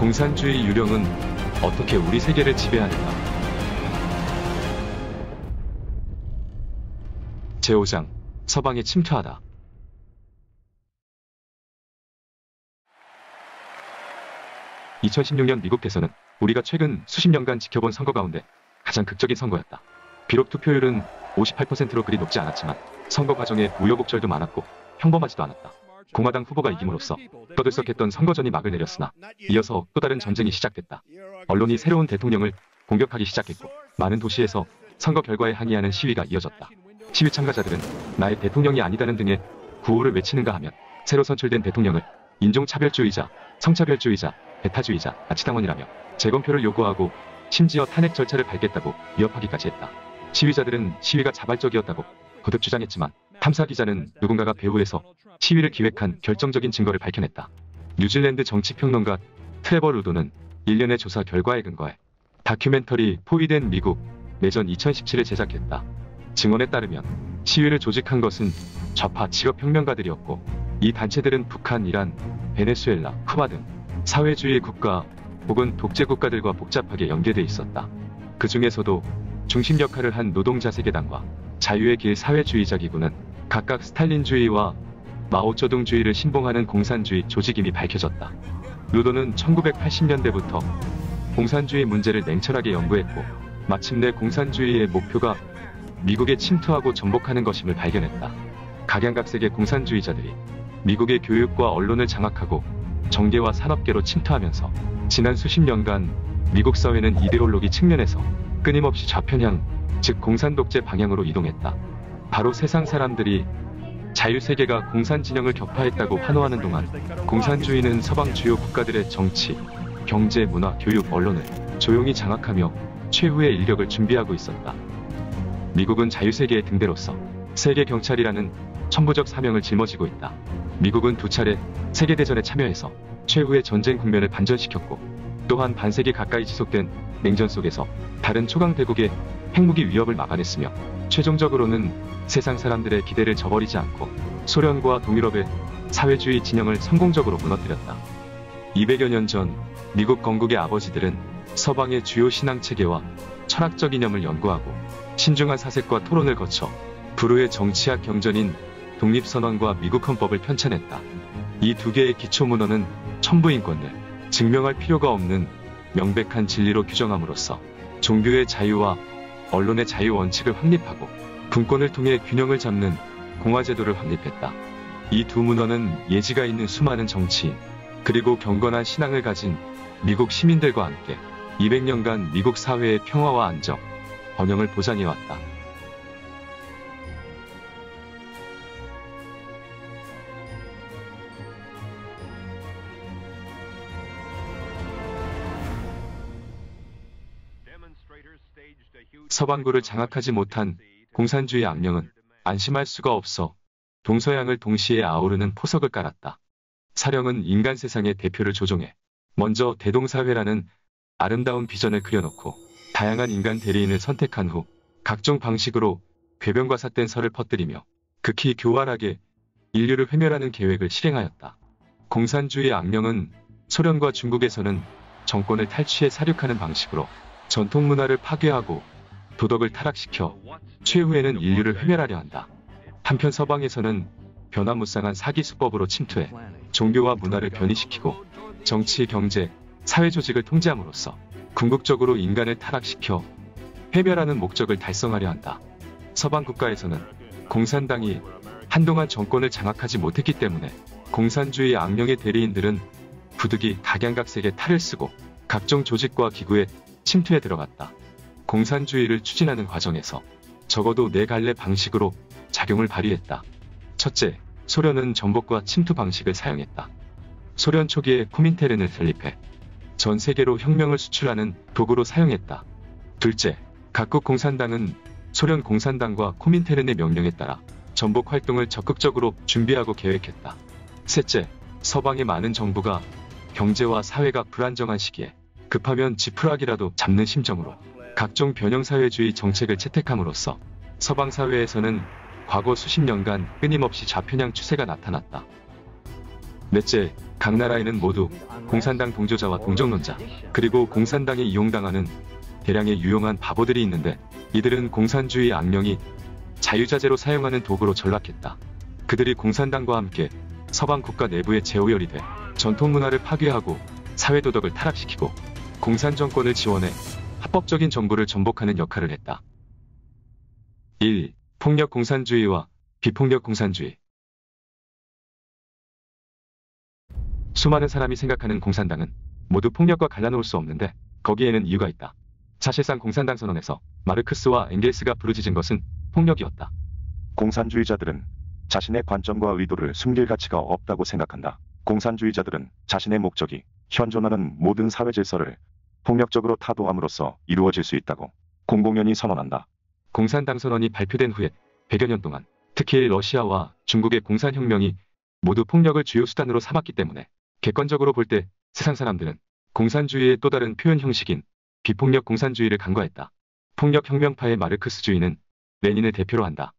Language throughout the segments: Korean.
공산주의 유령은 어떻게 우리 세계를 지배하는가? 제5장 서방에 침투하다. (2016년) 미국 대선은 우리가 최근 수십 년간 지켜본 선거 가운데 가장 극적인 선거였다. 비록 투표율은 58%로 그리 높지 않았지만 선거 과정에 우여곡절도 많았고 평범하지도 않았다. 공화당 후보가 이김으로써 떠들썩했던 선거전이 막을 내렸으나 이어서 또 다른 전쟁이 시작됐다. 언론이 새로운 대통령을 공격하기 시작했고 많은 도시에서 선거 결과에 항의하는 시위가 이어졌다. 시위 참가자들은 나의 대통령이 아니다는 등의 구호를 외치는가 하면 새로 선출된 대통령을 인종차별주의자, 성차별주의자, 배타주의자, 나치당원이라며 재검표를 요구하고 심지어 탄핵 절차를 밟겠다고 위협하기까지 했다. 시위자들은 시위가 자발적이었다고 거듭 주장했지만 탐사 기자는 누군가가 배후에서 시위를 기획한 결정적인 증거를 밝혀냈다. 뉴질랜드 정치평론가 트레버 루도는 일련의 조사 결과에 근거해 다큐멘터리 포위된 미국 내전 2017을 제작했다. 증언에 따르면 시위를 조직한 것은 좌파 직업혁명가들이었고 이 단체들은 북한, 이란, 베네수엘라, 쿠바 등 사회주의 국가 혹은 독재 국가들과 복잡하게 연계돼 있었다. 그 중에서도 중심 역할을 한 노동자세계당과 자유의 길 사회주의자 기구는 각각 스탈린주의와 마오쩌둥주의를 신봉하는 공산주의 조직임이 밝혀졌다. 루도는 1980년대부터 공산주의 문제를 냉철하게 연구했고 마침내 공산주의의 목표가 미국에 침투하고 전복하는 것임을 발견했다. 각양각색의 공산주의자들이 미국의 교육과 언론을 장악하고 정계와 산업계로 침투하면서 지난 수십 년간 미국 사회는 이데올로기 측면에서 끊임없이 좌편향, 즉 공산독재 방향으로 이동했다. 바로 세상 사람들이 자유세계가 공산진영을 격파했다고 환호하는 동안 공산주의는 서방 주요 국가들의 정치, 경제, 문화, 교육, 언론을 조용히 장악하며 최후의 일격을 준비하고 있었다. 미국은 자유세계의 등대로서 세계경찰이라는 천부적 사명을 짊어지고 있다. 미국은 두 차례 세계대전에 참여해서 최후의 전쟁 국면을 반전시켰고 또한 반세기 가까이 지속된 냉전 속에서 다른 초강대국의 핵무기 위협을 막아냈으며 최종적으로는 세상 사람들의 기대를 저버리지 않고 소련과 동유럽의 사회주의 진영을 성공적으로 무너뜨렸다. 200여 년 전 미국 건국의 아버지들은 서방의 주요 신앙체계와 철학적 이념을 연구하고 신중한 사색과 토론을 거쳐 불후의 정치학 경전인 독립선언과 미국 헌법을 편찬했다. 이 두 개의 기초문헌은 천부인권을 증명할 필요가 없는 명백한 진리로 규정함으로써 종교의 자유와 언론의 자유 원칙을 확립하고 분권을 통해 균형을 잡는 공화제도를 확립했다. 이 두 문헌은 예지가 있는 수많은 정치인 그리고 경건한 신앙을 가진 미국 시민들과 함께 200년간 미국 사회의 평화와 안정, 번영을 보장해왔다. 서방구를 장악하지 못한 공산주의 악령은 안심할 수가 없어 동서양을 동시에 아우르는 포석을 깔았다. 사령은 인간 세상의 대표를 조종해 먼저 대동사회라는 아름다운 비전을 그려놓고 다양한 인간 대리인을 선택한 후 각종 방식으로 궤변과 삿된 설을 퍼뜨리며 극히 교활하게 인류를 회멸하는 계획을 실행하였다. 공산주의 악령은 소련과 중국에서는 정권을 탈취해 사륙하는 방식으로 전통 문화를 파괴하고 도덕을 타락시켜 최후에는 인류를 회멸하려 한다. 한편 서방에서는 변화무쌍한 사기 수법으로 침투해 종교와 문화를 변이시키고 정치, 경제, 사회 조직을 통제함으로써 궁극적으로 인간을 타락시켜 회멸하는 목적을 달성하려 한다. 서방 국가에서는 공산당이 한동안 정권을 장악하지 못했기 때문에 공산주의 악령의 대리인들은 부득이 각양각색의 탈을 쓰고 각종 조직과 기구에 침투해 들어갔다. 공산주의를 추진하는 과정에서 적어도 네 갈래 방식으로 작용을 발휘했다. 첫째, 소련은 전복과 침투 방식을 사용했다. 소련 초기에 코민테른을 설립해 전 세계로 혁명을 수출하는 도구로 사용했다. 둘째, 각국 공산당은 소련 공산당과 코민테른의 명령에 따라 전복 활동을 적극적으로 준비하고 계획했다. 셋째, 서방의 많은 정부가 경제와 사회가 불안정한 시기에 급하면 지푸라기라도 잡는 심정으로 각종 변형사회주의 정책을 채택함으로써 서방 사회에서는 과거 수십 년간 끊임없이 좌편향 추세가 나타났다. 넷째, 각 나라에는 모두 공산당 동조자와 동정론자, 그리고 공산당에 이용당하는 대량의 유용한 바보들이 있는데, 이들은 공산주의 악령이 자유자재로 사용하는 도구로 전락했다. 그들이 공산당과 함께 서방 국가 내부에 재오열이 돼 전통 문화를 파괴하고 사회도덕을 타락시키고 공산 정권을 지원해 합법적인 정부를 전복하는 역할을 했다. 1. 폭력 공산주의와 비폭력 공산주의. 수많은 사람이 생각하는 공산당은 모두 폭력과 갈라놓을 수 없는데, 거기에는 이유가 있다. 사실상 공산당 선언에서 마르크스와 엥겔스가 부르짖은 것은 폭력이었다. 공산주의자들은 자신의 관점과 의도를 숨길 가치가 없다고 생각한다. 공산주의자들은 자신의 목적이 현존하는 모든 사회 질서를 폭력적으로 타도함으로써 이루어질 수 있다고 공공연히 선언한다. 공산당 선언이 발표된 후에 100여 년 동안 특히 러시아와 중국의 공산혁명이 모두 폭력을 주요 수단으로 삼았기 때문에 객관적으로 볼 때 세상 사람들은 공산주의의 또 다른 표현 형식인 비폭력 공산주의를 간과했다. 폭력혁명파의 마르크스주의는 레닌을 대표로 한다.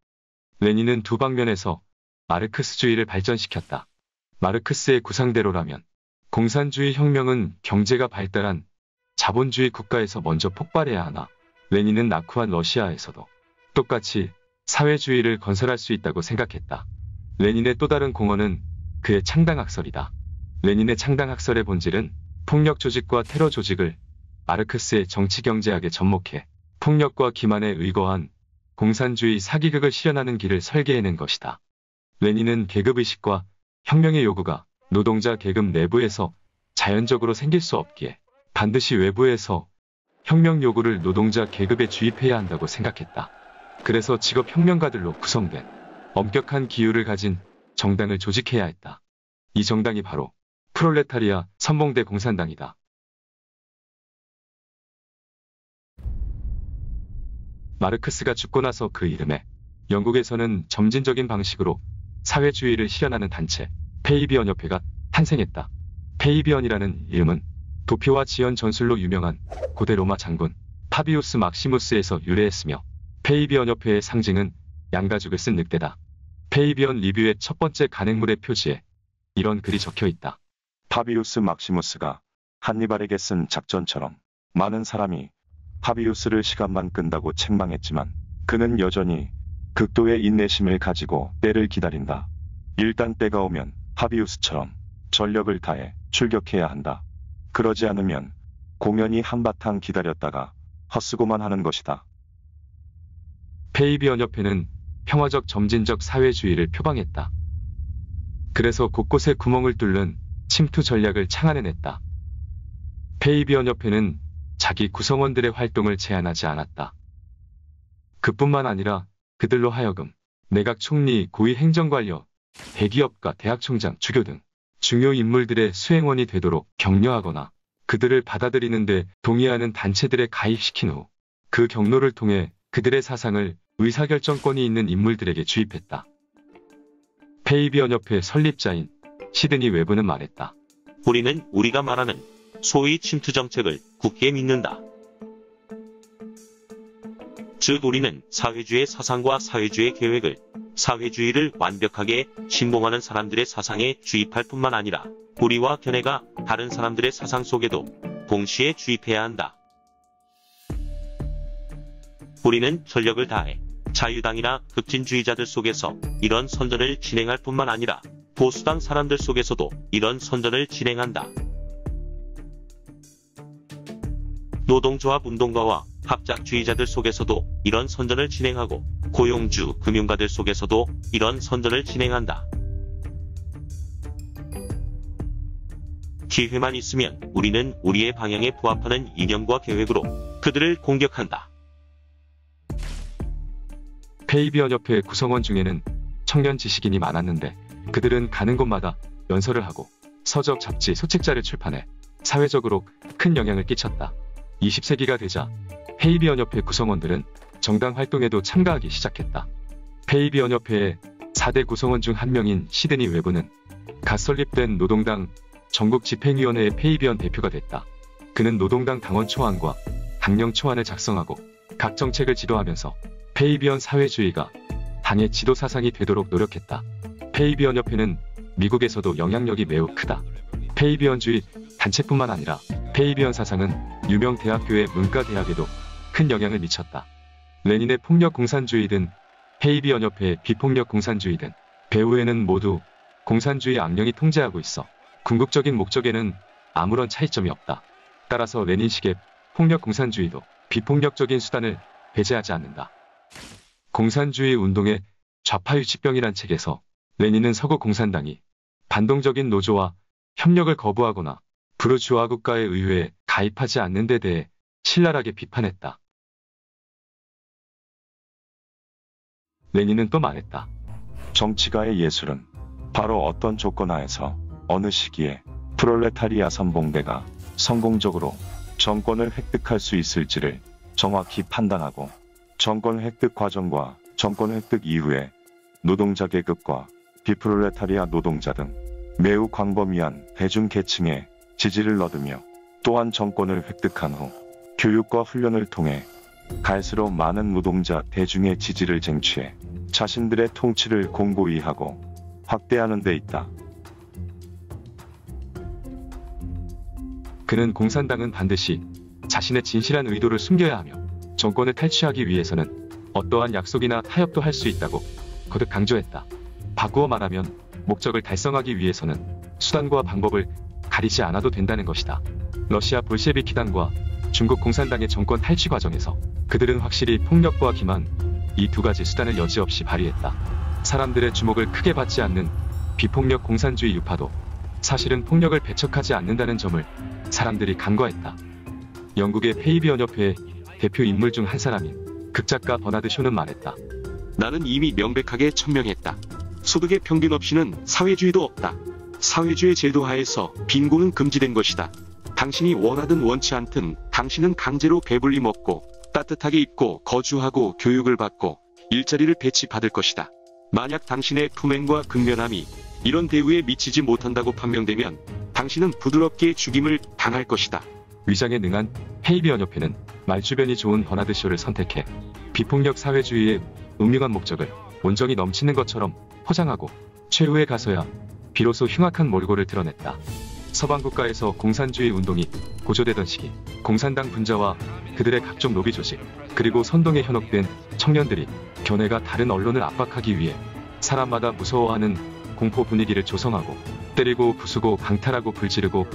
레닌은 두 방면에서 마르크스주의를 발전시켰다. 마르크스의 구상대로라면 공산주의 혁명은 경제가 발달한 자본주의 국가에서 먼저 폭발해야 하나, 레닌은 낙후한 러시아에서도 똑같이 사회주의를 건설할 수 있다고 생각했다. 레닌의 또 다른 공헌은 그의 창당학설이다. 레닌의 창당학설의 본질은 폭력 조직과 테러 조직을 마르크스의 정치경제학에 접목해 폭력과 기만에 의거한 공산주의 사기극을 실현하는 길을 설계해낸 것이다. 레닌은 계급의식과 혁명의 요구가 노동자 계급 내부에서 자연적으로 생길 수 없기에 반드시 외부에서 혁명 요구를 노동자 계급에 주입해야 한다고 생각했다. 그래서 직업혁명가들로 구성된 엄격한 기율을 가진 정당을 조직해야 했다. 이 정당이 바로 프롤레타리아 선봉대 공산당이다. 마르크스가 죽고 나서 그 이름에 영국에서는 점진적인 방식으로 사회주의를 실현하는 단체 페이비언협회가 탄생했다. 페이비언이라는 이름은 도피와 지연 전술로 유명한 고대 로마 장군 파비우스 막시무스에서 유래했으며, 페이비언협회의 상징은 양가죽을 쓴 늑대다. 페이비언 리뷰의 첫 번째 간행물의 표지에 이런 글이 적혀 있다. 파비우스 막시무스가 한니발에게 쓴 작전처럼 많은 사람이 파비우스를 시간만 끈다고 책망했지만 그는 여전히 극도의 인내심을 가지고 때를 기다린다. 일단 때가 오면 파비우스처럼 전력을 다해 출격해야 한다. 그러지 않으면 공연히 한바탕 기다렸다가 헛수고만 하는 것이다. 페이비언협회는 평화적 점진적 사회주의를 표방했다. 그래서 곳곳에 구멍을 뚫는 침투 전략을 창안해냈다. 페이비언협회는 자기 구성원들의 활동을 제한하지 않았다. 그뿐만 아니라 그들로 하여금 내각 총리, 고위 행정관료, 대기업가, 대학총장, 주교 등 중요 인물들의 수행원이 되도록 격려하거나 그들을 받아들이는 데 동의하는 단체들에 가입시킨 후 그 경로를 통해 그들의 사상을 의사결정권이 있는 인물들에게 주입했다. 페이비언협회 설립자인 시드니 웨브는 말했다. 우리는 우리가 말하는 소위 침투 정책을 굳게 믿는다. 즉 우리는 사회주의 사상과 사회주의 계획을, 사회주의를 완벽하게 신봉하는 사람들의 사상에 주입할 뿐만 아니라 우리와 견해가 다른 사람들의 사상 속에도 동시에 주입해야 한다. 우리는 전력을 다해 자유당이나 급진주의자들 속에서 이런 선전을 진행할 뿐만 아니라 보수당 사람들 속에서도 이런 선전을 진행한다. 노동조합 운동가와 합작주의자들 속에서도 이런 선전을 진행하고 고용주, 금융가들 속에서도 이런 선전을 진행한다. 기회만 있으면 우리는 우리의 방향에 부합하는 이념과 계획으로 그들을 공격한다. 페이비언협회 구성원 중에는 청년 지식인이 많았는데 그들은 가는 곳마다 연설을 하고 서적, 잡지, 소책자를 출판해 사회적으로 큰 영향을 끼쳤다. 20세기가 되자 페이비언협회 구성원들은 정당 활동에도 참가하기 시작했다. 페이비언협회의 4대 구성원 중 한 명인 시드니 웨브는 갓 설립된 노동당 전국집행위원회의 페이비언 대표가 됐다. 그는 노동당 당원 초안과 당령 초안을 작성하고 각 정책을 지도하면서 페이비언 사회주의가 당의 지도 사상이 되도록 노력했다. 페이비언협회는 미국에서도 영향력이 매우 크다. 페이비언주의 단체뿐만 아니라 페이비언 사상은 유명 대학교의 문과대학에도 큰 영향을 미쳤다. 레닌의 폭력 공산주의든 페이비언 협회의 비폭력 공산주의든 배후에는 모두 공산주의 악령이 통제하고 있어 궁극적인 목적에는 아무런 차이점이 없다. 따라서 레닌식의 폭력 공산주의도 비폭력적인 수단을 배제하지 않는다. 공산주의 운동의 좌파유치병이란 책에서 레닌은 서구 공산당이 반동적인 노조와 협력을 거부하거나 부르주아 국가의 의회에 가입하지 않는 데 대해 신랄하게 비판했다. 레닌은 또 말했다. 정치가의 예술은 바로 어떤 조건 하에서 어느 시기에 프롤레타리아 선봉대가 성공적으로 정권을 획득할 수 있을지를 정확히 판단하고 정권 획득 과정과 정권 획득 이후에 노동자 계급과 비프롤레타리아 노동자 등 매우 광범위한 대중계층의 지지를 얻으며 또한 정권을 획득한 후 교육과 훈련을 통해 갈수록 많은 노동자 대중의 지지를 쟁취해 자신들의 통치를 공고히 하고 확대하는 데 있다. 그는 공산당은 반드시 자신의 진실한 의도를 숨겨야 하며 정권을 탈취하기 위해서는 어떠한 약속이나 타협도 할 수 있다고 거듭 강조했다. 바꾸어 말하면 목적을 달성하기 위해서는 수단과 방법을 가리지 않아도 된다는 것이다. 러시아 볼셰비키당과 중국 공산당의 정권 탈취 과정에서 그들은 확실히 폭력과 기만, 이 두 가지 수단을 여지없이 발휘했다. 사람들의 주목을 크게 받지 않는 비폭력 공산주의 유파도 사실은 폭력을 배척하지 않는다는 점을 사람들이 간과했다. 영국의 페이비언 협회의 대표 인물 중 한 사람인 극작가 버나드 쇼는 말했다. 나는 이미 명백하게 천명했다. 소득의 평균 없이는 사회주의도 없다. 사회주의 제도 하에서 빈곤은 금지된 것이다. 당신이 원하든 원치 않든 당신은 강제로 배불리 먹고 따뜻하게 입고 거주하고 교육을 받고 일자리를 배치받을 것이다. 만약 당신의 품행과 근면함이 이런 대우에 미치지 못한다고 판명되면 당신은 부드럽게 죽임을 당할 것이다. 위장에 능한 페이비언 협회는 말주변이 좋은 버나드 쇼를 선택해 비폭력 사회주의의 음흉한 목적을 온정이 넘치는 것처럼 포장하고 최후에 가서야 비로소 흉악한 몰골을 드러냈다. 서방 국가에서 공산주의 운동이 고조되던 시기, 공산당 분자와 그들의 각종 로비 조직, 그리고 선동에 현혹된 청년들이 교내가 다른 언론을 압박하기 위해 사람마다 무서워하는 공포 분위기를 조성하고 때리고 부수고 강탈하고 불지르고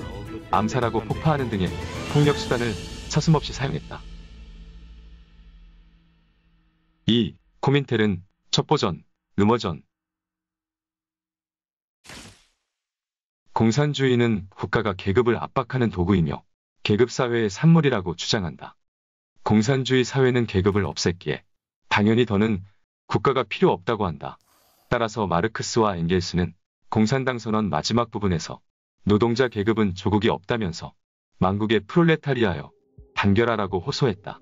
암살하고 폭파하는 등의 폭력 수단을 서슴없이 사용했다. 이 코민텔은 첩보전, 음어전. 공산주의는 국가가 계급을 압박하는 도구이며 계급사회의 산물이라고 주장한다. 공산주의 사회는 계급을 없앴기에 당연히 더는 국가가 필요 없다고 한다. 따라서 마르크스와 엥겔스는 공산당 선언 마지막 부분에서 노동자 계급은 조국이 없다면서 만국의 프롤레타리아여 단결하라고 호소했다.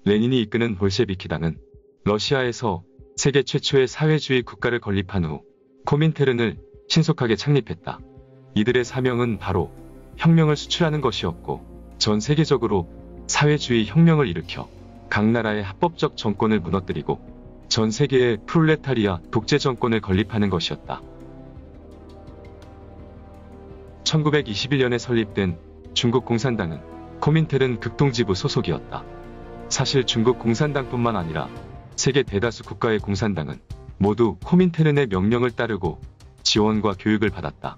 레닌이 이끄는 볼셰비키당은 러시아에서 세계 최초의 사회주의 국가를 건립한 후 코민테른을 신속하게 창립했다. 이들의 사명은 바로 혁명을 수출하는 것이었고 전 세계적으로 사회주의 혁명을 일으켜 각 나라의 합법적 정권을 무너뜨리고 전 세계의 프롤레타리아 독재 정권을 건립하는 것이었다. 1921년에 설립된 중국 공산당은 코민텔은 극동지부 소속이었다. 사실 중국 공산당뿐만 아니라 세계 대다수 국가의 공산당은 모두 코민테른의 명령을 따르고 지원과 교육을 받았다.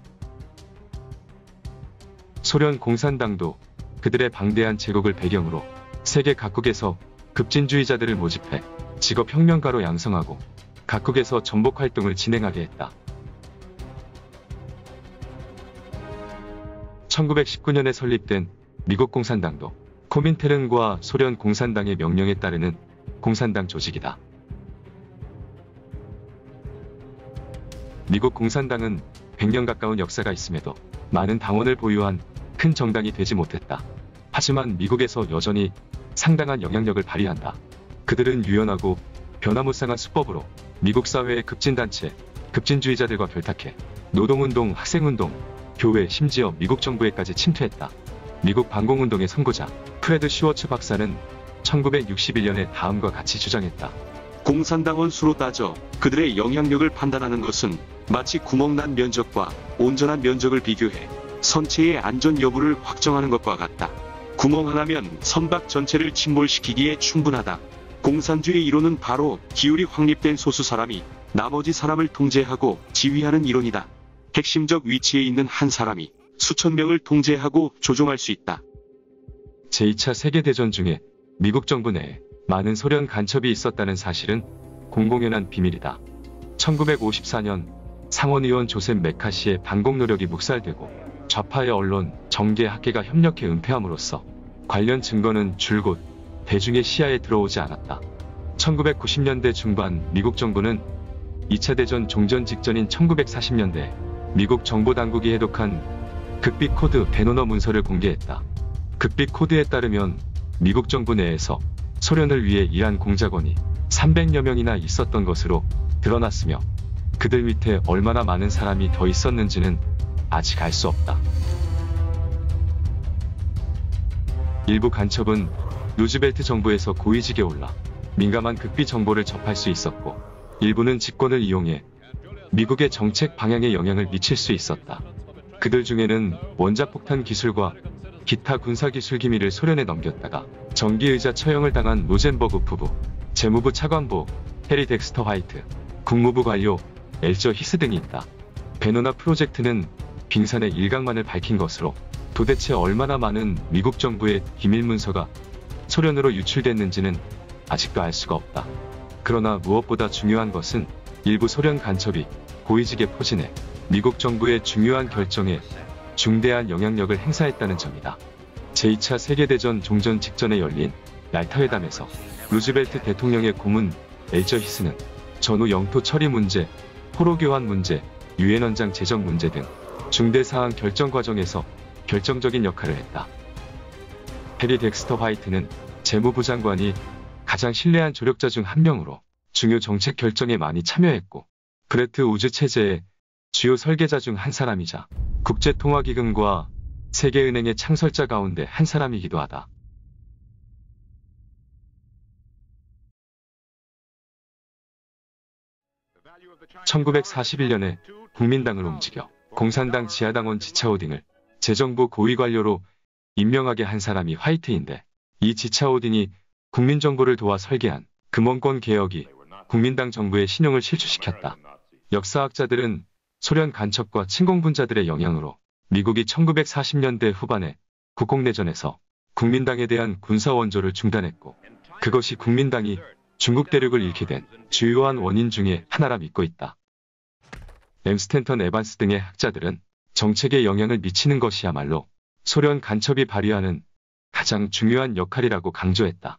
소련 공산당도 그들의 방대한 제국을 배경으로 세계 각국에서 급진주의자들을 모집해 직업혁명가로 양성하고 각국에서 전복 활동을 진행하게 했다. 1919년에 설립된 미국 공산당도 코민테른과 소련 공산당의 명령에 따르는 공산당 조직이다. 미국 공산당은 100년 가까운 역사가 있음에도 많은 당원을 보유한 큰 정당이 되지 못했다. 하지만 미국에서 여전히 상당한 영향력을 발휘한다. 그들은 유연하고 변화무쌍한 수법으로 미국 사회의 급진단체, 급진주의자들과 결탁해 노동운동, 학생운동, 교회, 심지어 미국 정부에까지 침투했다. 미국 반공운동의 선구자 프레드 슈워츠 박사는 1961년에 다음과 같이 주장했다. 공산당원 수로 따져 그들의 영향력을 판단하는 것은 마치 구멍난 면적과 온전한 면적을 비교해 선체의 안전 여부를 확정하는 것과 같다. 구멍 하나면 선박 전체를 침몰시키기에 충분하다. 공산주의 이론은 바로 기율이 확립된 소수 사람이 나머지 사람을 통제하고 지휘하는 이론이다. 핵심적 위치에 있는 한 사람이 수천 명을 통제하고 조종할 수 있다. 제2차 세계대전 중에 미국 정부 내에 많은 소련 간첩이 있었다는 사실은 공공연한 비밀이다. 1954년 상원의원 조셉 메카시의 반공 노력이 묵살되고 좌파의 언론, 정계, 학계가 협력해 은폐함으로써 관련 증거는 줄곧 대중의 시야에 들어오지 않았다. 1990년대 중반 미국 정부는 2차 대전 종전 직전인 1940년대 미국 정보당국이 해독한 극비 코드 베노너 문서를 공개했다. 극비 코드에 따르면 미국 정부 내에서 소련을 위해 일한 공작원이 300여 명이나 있었던 것으로 드러났으며 그들 밑에 얼마나 많은 사람이 더 있었는지는 아직 알 수 없다. 일부 간첩은 루즈벨트 정부에서 고위직에 올라 민감한 극비 정보를 접할 수 있었고 일부는 직권을 이용해 미국의 정책 방향에 영향을 미칠 수 있었다. 그들 중에는 원자폭탄 기술과 기타 군사기술 기밀을 소련에 넘겼다가 정기의자 처형을 당한 로젠버그 부부, 재무부 차관보 해리 덱스터 화이트, 국무부 관료 엘저 히스 등이 있다. 베노나 프로젝트는 빙산의 일각만을 밝힌 것으로 도대체 얼마나 많은 미국 정부의 기밀 문서가 소련으로 유출됐는지는 아직도 알 수가 없다. 그러나 무엇보다 중요한 것은 일부 소련 간첩이 고위직에 포진해 미국 정부의 중요한 결정에 중대한 영향력을 행사했다는 점이다. 제2차 세계대전 종전 직전에 열린 얄타 회담에서 루즈벨트 대통령의 고문 엘저 히스는 전후 영토 처리 문제, 포로 교환 문제, 유엔 원장 제정 문제 등 중대 사안 결정 과정에서 결정적인 역할을 했다. 해리 덱스터 화이트는 재무부 장관이 가장 신뢰한 조력자 중 한 명으로 중요 정책 결정에 많이 참여했고 그레트 우즈 체제의 주요 설계자 중 한 사람이자 국제통화기금과 세계은행의 창설자 가운데 한 사람이기도 하다. (1941년에) 국민당을 옮기며 공산당 지하당원 지차오딩을 재정부 고위 관료로 임명하게 한 사람이 화이트인데 이 지차오딩이 국민정부를 도와 설계한 금원권 개혁이 국민당 정부의 신용을 실추시켰다. 역사학자들은 소련 간첩과 친공분자들의 영향으로 미국이 1940년대 후반에 국공내전에서 국민당에 대한 군사 원조를 중단했고 그것이 국민당이 중국 대륙을 잃게 된 주요한 원인 중에 하나라 믿고 있다. 스탠턴 에반스 등의 학자들은 정책에 영향을 미치는 것이야말로 소련 간첩이 발휘하는 가장 중요한 역할이라고 강조했다.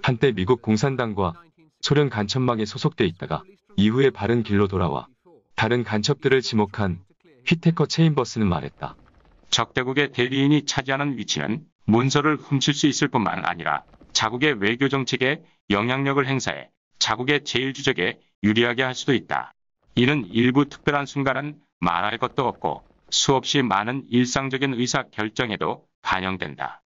한때 미국 공산당과 소련 간첩망에 소속돼 있다가 이후에 바른 길로 돌아와 다른 간첩들을 지목한 휘테커 체인버스는 말했다. 적대국의 대리인이 차지하는 위치는 문서를 훔칠 수 있을 뿐만 아니라 자국의 외교 정책에 영향력을 행사해 자국의 제1주적에 유리하게 할 수도 있다. 이는 일부 특별한 순간은 말할 것도 없고 수없이 많은 일상적인 의사 결정에도 반영된다.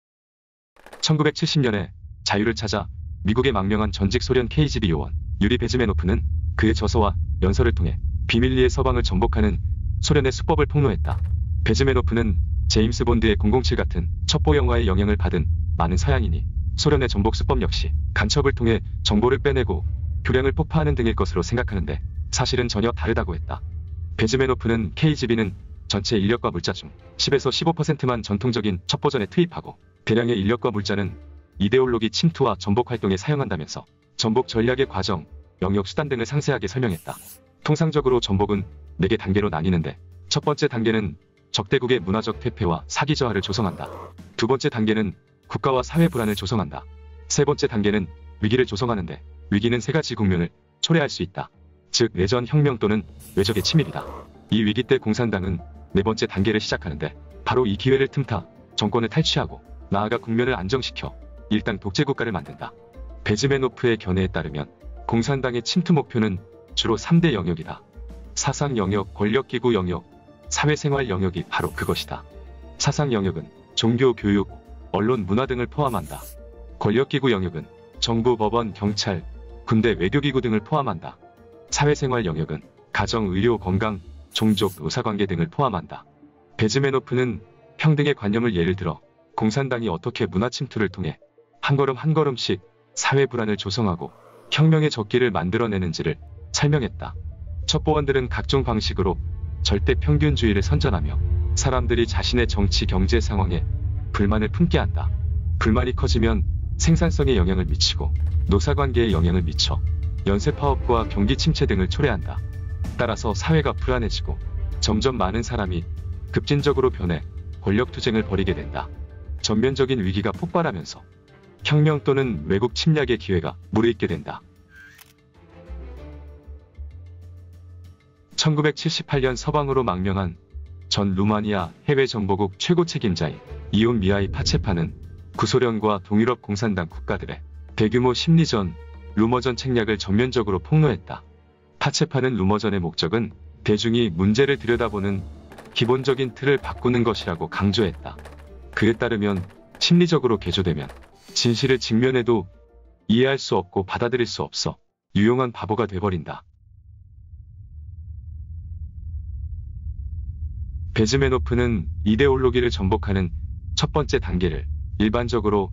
1970년에 자유를 찾아 미국에 망명한 전직 소련 KGB 요원 유리 베즈메노프는 그의 저서와 연설을 통해 비밀리에 서방을 정복하는 소련의 수법을 폭로했다. 베즈메노프는 제임스 본드의 007 같은 첩보 영화의 영향을 받은 많은 서양인이 소련의 정복 수법 역시 간첩을 통해 정보를 빼내고 교량을 폭파하는 등일 것으로 생각하는데 사실은 전혀 다르다고 했다. 베즈메노프는 KGB는 전체 인력과 물자 중 10에서 15%만 전통적인 첩보전에 투입하고 대량의 인력과 물자는 이데올로기 침투와 전복 활동에 사용한다면서 전복 전략의 과정, 영역 수단 등을 상세하게 설명했다. 통상적으로 전복은 4개 단계로 나뉘는데 첫 번째 단계는 적대국의 문화적 퇴폐와 사기 저하를 조성한다. 두 번째 단계는 국가와 사회 불안을 조성한다. 세 번째 단계는 위기를 조성하는데 위기는 3가지 국면을 초래할 수 있다. 즉 내전, 혁명 또는 외적의 침입이다. 이 위기 때 공산당은 4번째 단계를 시작하는데 바로 이 기회를 틈타 정권을 탈취하고 나아가 국면을 안정시켜 일당 독재국가를 만든다. 베즈메노프의 견해에 따르면 공산당의 침투 목표는 주로 3대 영역이다. 사상 영역, 권력기구 영역, 사회생활 영역이 바로 그것이다. 사상 영역은 종교, 교육, 언론, 문화 등을 포함한다. 권력기구 영역은 정부, 법원, 경찰, 군대, 외교기구 등을 포함한다. 사회생활 영역은 가정, 의료, 건강, 종족, 의사관계 등을 포함한다. 베즈메노프는 평등의 관념을 예를 들어 공산당이 어떻게 문화 침투를 통해 한 걸음 한 걸음씩 사회 불안을 조성하고 혁명의 적기를 만들어내는지를 설명했다. 첩보원들은 각종 방식으로 절대 평균주의를 선전하며 사람들이 자신의 정치 경제 상황에 불만을 품게 한다. 불만이 커지면 생산성에 영향을 미치고 노사관계에 영향을 미쳐 연쇄 파업과 경기 침체 등을 초래한다. 따라서 사회가 불안해지고 점점 많은 사람이 급진적으로 변해 권력 투쟁을 벌이게 된다. 전면적인 위기가 폭발하면서 혁명 또는 외국 침략의 기회가 무르익게 된다. 1978년 서방으로 망명한 전 루마니아 해외 정보국 최고 책임자인 이온 미하이 파체파는 구소련과 동유럽 공산당 국가들의 대규모 심리전, 루머전 책략을 전면적으로 폭로했다. 파체파는 루머전의 목적은 대중이 문제를 들여다보는 기본적인 틀을 바꾸는 것이라고 강조했다. 그에 따르면 심리적으로 개조되면 진실을 직면해도 이해할 수 없고 받아들일 수 없어 유용한 바보가 돼버린다. 베즈메노프는 이데올로기를 전복하는 첫 번째 단계를 일반적으로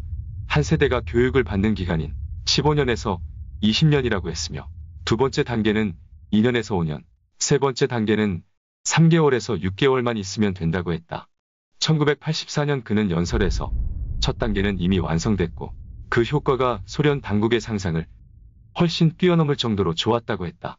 한 세대가 교육을 받는 기간인 15년에서 20년이라고 했으며 두 번째 단계는 2년에서 5년, 세 번째 단계는 3개월에서 6개월만 있으면 된다고 했다. 1984년 그는 연설에서 첫 단계는 이미 완성됐고 그 효과가 소련 당국의 상상을 훨씬 뛰어넘을 정도로 좋았다고 했다.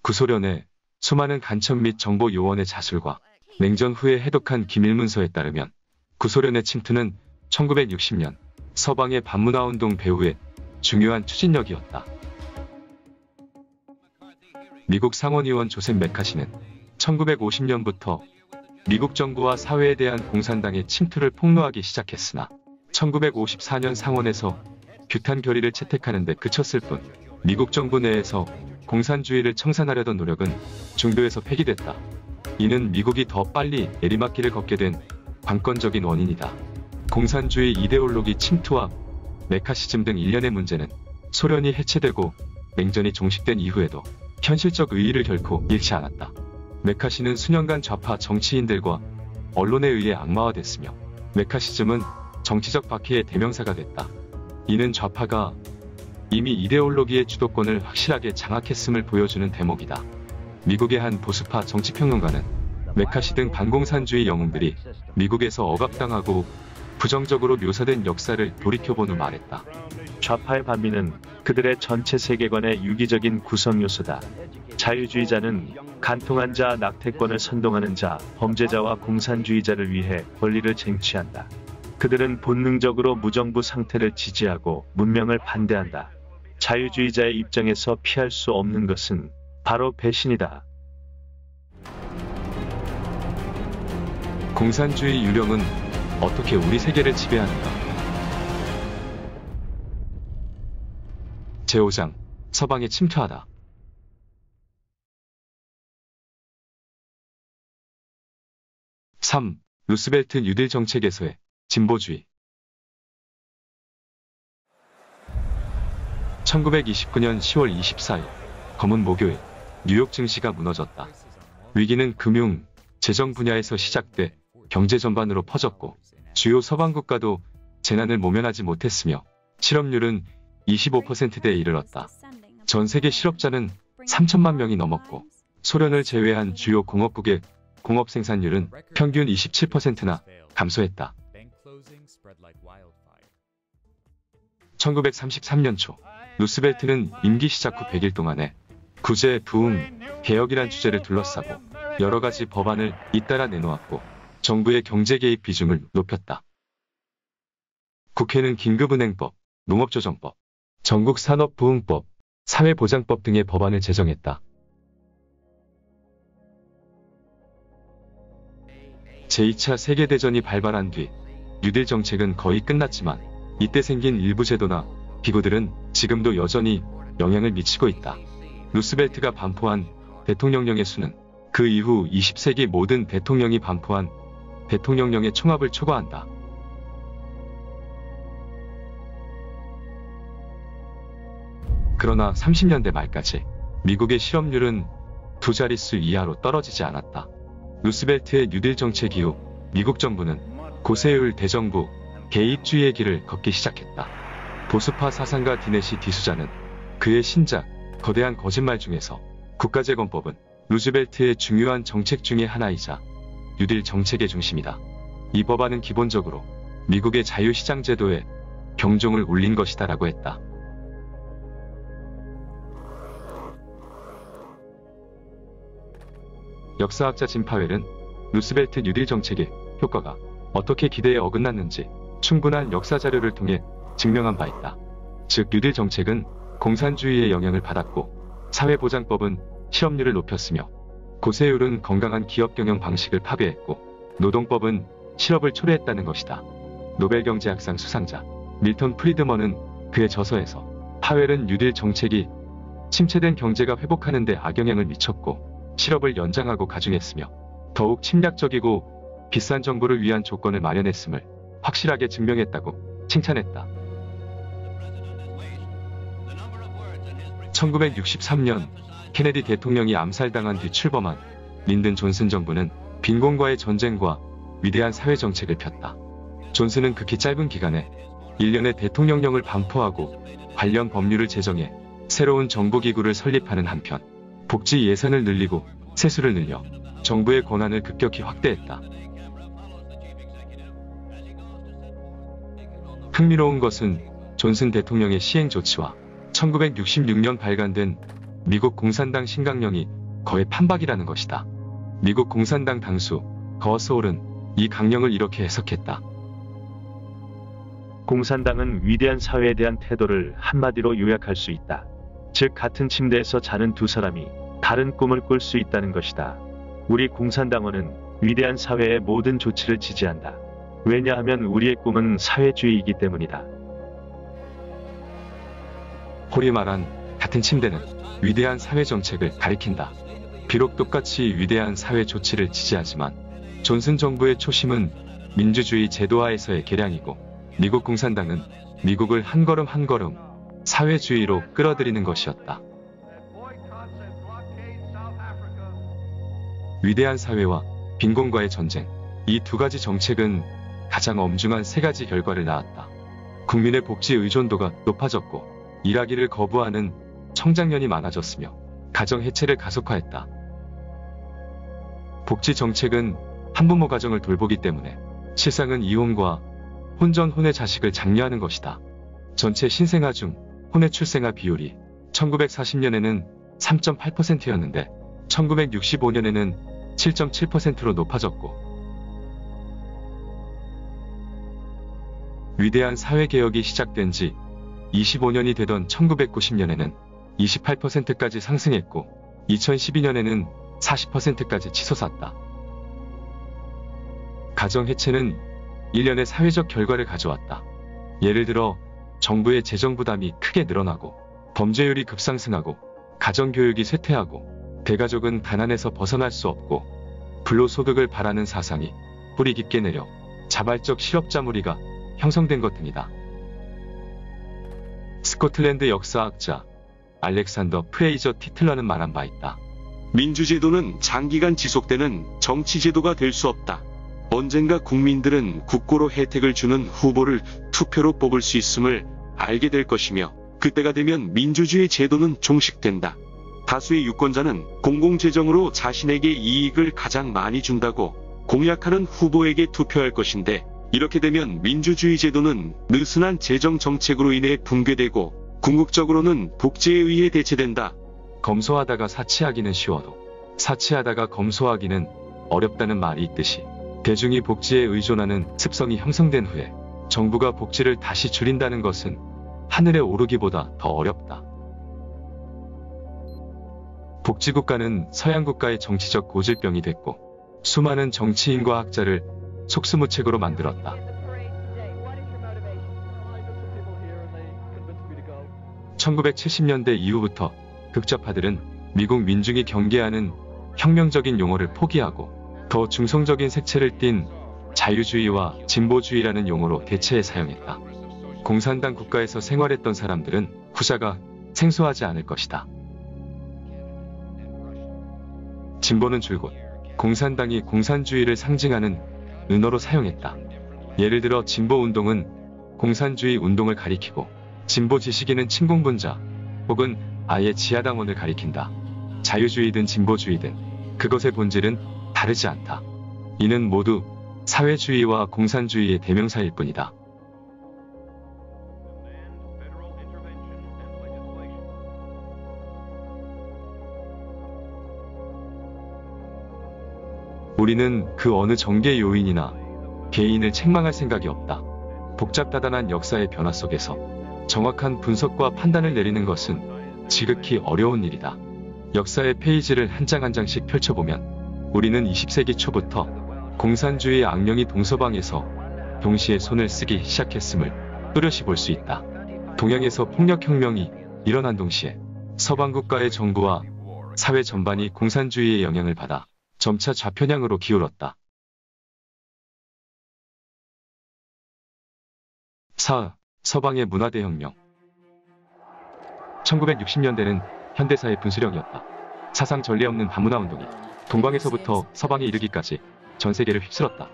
구소련의 수많은 간첩 및 정보 요원의 자술과 냉전 후에 해독한 기밀문서에 따르면 구소련의 침투는 1960년 서방의 반문화운동 배후의 중요한 추진력이었다. 미국 상원의원 조셉 메카시는 1950년부터 미국 정부와 사회에 대한 공산당의 침투를 폭로하기 시작했으나 1954년 상원에서 규탄 결의를 채택하는 데 그쳤을 뿐 미국 정부 내에서 공산주의를 청산하려던 노력은 중도에서 폐기됐다. 이는 미국이 더 빨리 내리막길을 걷게 된 관건적인 원인이다. 공산주의 이데올로기 침투와 메카시즘 등 일련의 문제는 소련이 해체되고 냉전이 종식된 이후에도 현실적 의의를 결코 잃지 않았다. 메카시는 수년간 좌파 정치인들과 언론에 의해 악마화됐으며 메카시즘은 정치적 박해의 대명사가 됐다. 이는 좌파가 이미 이데올로기의 주도권을 확실하게 장악했음을 보여주는 대목이다. 미국의 한 보수파 정치평론가는 메카시 등 반공산주의 영웅들이 미국에서 억압당하고 부정적으로 묘사된 역사를 돌이켜본 후 말했다. 좌파의 반미는 그들의 전체 세계관의 유기적인 구성 요소다. 자유주의자는 간통한 자, 낙태권을 선동하는 자, 범죄자와 공산주의자를 위해 권리를 쟁취한다. 그들은 본능적으로 무정부 상태를 지지하고 문명을 반대한다. 자유주의자의 입장에서 피할 수 없는 것은 바로 배신이다. 공산주의 유령은 어떻게 우리 세계를 지배하는가? 제5장 서방에 침투하다. 3. 루스벨트 뉴딜 정책에서의 진보주의. 1929년 10월 24일 검은 목요일 뉴욕 증시가 무너졌다. 위기는 금융, 재정 분야에서 시작돼 경제 전반으로 퍼졌고 주요 서방 국가도 재난을 모면하지 못했으며 실업률은 25%대에 이르렀다. 전 세계 실업자는 3천만 명이 넘었고 소련을 제외한 주요 공업국의 공업 생산률은 평균 27%나 감소했다. 1933년 초 루스벨트는 임기 시작 후 100일 동안에 구제, 부흥, 개혁이란 주제를 둘러싸고 여러 가지 법안을 잇따라 내놓았고 정부의 경제 개입 비중을 높였다. 국회는 긴급은행법, 농업조정법, 전국산업부흥법, 사회보장법 등의 법안을 제정했다. 제2차 세계대전이 발발한 뒤 뉴딜 정책은 거의 끝났지만 이때 생긴 일부 제도나 기구들은 지금도 여전히 영향을 미치고 있다. 루스벨트가 반포한 대통령령의 수는 그 이후 20세기 모든 대통령이 반포한 대통령령의 총합을 초과한다. 그러나 30년대 말까지 미국의 실업률은 두 자릿수 이하로 떨어지지 않았다. 루스벨트의 뉴딜 정책 이후 미국 정부는 고세율 대정부 개입주의의 길을 걷기 시작했다. 보수파 사상가 디네시 디수자는 그의 신작 거대한 거짓말 중에서 국가재건법은 루즈벨트의 중요한 정책 중의 하나이자 뉴딜 정책의 중심이다. 이 법안은 기본적으로 미국의 자유시장 제도에 경종을 울린 것이다 라고 했다. 역사학자 짐 파웰은 루스벨트 뉴딜 정책의 효과가 어떻게 기대에 어긋났는지 충분한 역사 자료를 통해 증명한 바 있다. 즉 뉴딜 정책은 공산주의의 영향을 받았고 사회보장법은 실업률을 높였으며 고세율은 건강한 기업 경영 방식을 파괴했고 노동법은 실업을 초래했다는 것이다. 노벨경제학상 수상자 밀턴 프리드먼은 그의 저서에서 파웰은 뉴딜 정책이 침체된 경제가 회복하는 데 악영향을 미쳤고 실업을 연장하고 가중했으며 더욱 침략적이고 비싼 정부를 위한 조건을 마련했음을 확실하게 증명했다고 칭찬했다. 1963년 케네디 대통령이 암살당한 뒤 출범한 린든 존슨 정부는 빈곤과의 전쟁과 위대한 사회정책을 폈다. 존슨은 극히 짧은 기간에 1년의 대통령령을 반포하고 관련 법률을 제정해 새로운 정보기구를 설립하는 한편 복지 예산을 늘리고 세수를 늘려 정부의 권한을 급격히 확대했다. 흥미로운 것은 존슨 대통령의 시행 조치와 1966년 발간된 미국 공산당 신강령이 거의 판박이라는 것이다. 미국 공산당 당수 거스홀은 이 강령을 이렇게 해석했다. 공산당은 위대한 사회에 대한 태도를 한마디로 요약할 수 있다. 즉 같은 침대에서 자는 두 사람이 다른 꿈을 꿀 수 있다는 것이다. 우리 공산당원은 위대한 사회의 모든 조치를 지지한다. 왜냐하면 우리의 꿈은 사회주의이기 때문이다. 홀이 말한 같은 침대는 위대한 사회 정책을 가리킨다. 비록 똑같이 위대한 사회 조치를 지지하지만 존슨 정부의 초심은 민주주의 제도화에서의 개량이고 미국 공산당은 미국을 한 걸음 한 걸음 사회주의로 끌어들이는 것이었다. 위대한 사회와 빈곤과의 전쟁, 이 두 가지 정책은 가장 엄중한 세 가지 결과를 낳았다. 국민의 복지 의존도가 높아졌고 일하기를 거부하는 청장년이 많아졌으며 가정 해체를 가속화했다. 복지 정책은 한부모 가정을 돌보기 때문에 실상은 이혼과 혼전 혼외 자식을 장려하는 것이다. 전체 신생아 중 혼외 출생아 비율이 1940년에는 3.8%였는데 1965년에는 7.7%로 높아졌고 위대한 사회개혁이 시작된 지 25년이 되던 1990년에는 28%까지 상승했고 2012년에는 40%까지 치솟았다. 가정 해체는 일련의 사회적 결과를 가져왔다. 예를 들어 정부의 재정 부담이 크게 늘어나고 범죄율이 급상승하고 가정교육이 쇠퇴하고 대가족은 가난에서 벗어날 수 없고 불로소득을 바라는 사상이 뿌리 깊게 내려 자발적 실업자 무리가 형성된 것 등이다. 스코틀랜드 역사학자 알렉산더 프레이저 티틀러는 말한 바 있다. 민주제도는 장기간 지속되는 정치제도가 될 수 없다. 언젠가 국민들은 국고로 혜택을 주는 후보를 투표로 뽑을 수 있음을 알게 될 것이며 그때가 되면 민주주의 제도는 종식된다. 다수의 유권자는 공공재정으로 자신에게 이익을 가장 많이 준다고 공약하는 후보에게 투표할 것인데 이렇게 되면 민주주의 제도는 느슨한 재정 정책으로 인해 붕괴되고 궁극적으로는 복지에 의해 대체된다. 검소하다가 사치하기는 쉬워도 사치하다가 검소하기는 어렵다는 말이 있듯이 대중이 복지에 의존하는 습성이 형성된 후에 정부가 복지를 다시 줄인다는 것은 하늘에 오르기보다 더 어렵다. 복지국가는 서양국가의 정치적 고질병이 됐고 수많은 정치인과 학자를 속수무책으로 만들었다. 1970년대 이후부터 극좌파들은 미국 민중이 경계하는 혁명적인 용어를 포기하고 더 중성적인 색채를 띤 자유주의와 진보주의라는 용어로 대체해 사용했다. 공산당 국가에서 생활했던 사람들은 후자가 생소하지 않을 것이다. 진보는 줄곧 공산당이 공산주의를 상징하는 은어로 사용했다. 예를 들어 진보운동은 공산주의 운동을 가리키고 진보 지식인은 친공분자 혹은 아예 지하당원을 가리킨다. 자유주의든 진보주의든 그것의 본질은 다르지 않다. 이는 모두 사회주의와 공산주의의 대명사일 뿐이다. 우리는 그 어느 정계 요인이나 개인을 책망할 생각이 없다. 복잡다단한 역사의 변화 속에서 정확한 분석과 판단을 내리는 것은 지극히 어려운 일이다. 역사의 페이지를 한 장 한 장씩 펼쳐보면 우리는 20세기 초부터 공산주의의 악령이 동서방에서 동시에 손을 쓰기 시작했음을 뚜렷이 볼 수 있다. 동양에서 폭력혁명이 일어난 동시에 서방 국가의 정부와 사회 전반이 공산주의의 영향을 받아 점차 좌편향으로 기울었다. 서방의 문화대혁명 1960년대는 현대사의 분수령이었다. 사상 전례 없는 반문화운동이 동방에서부터 서방에 이르기까지 전 세계를 휩쓸었다.